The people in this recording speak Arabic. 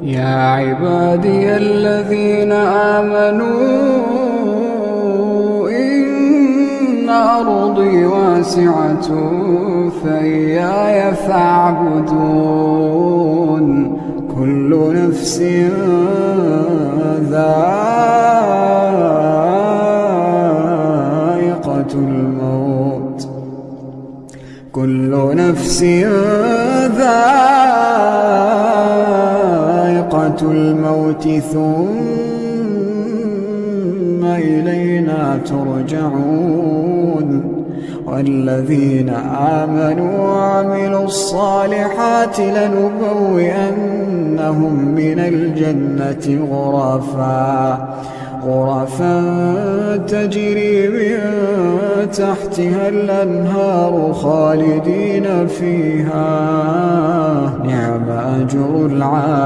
يا عبادي الذين آمنوا إن أرضي واسعة فإياي فاعبدون كل نفس ذائقة الموت كل نفس ذائقة الموت ثم إلينا ترجعون والذين آمنوا وعملوا الصالحات لنبوئنهم من الجنة غرفا تجري من تحتها الأنهار خالدين فيها نعم أجر العاملين.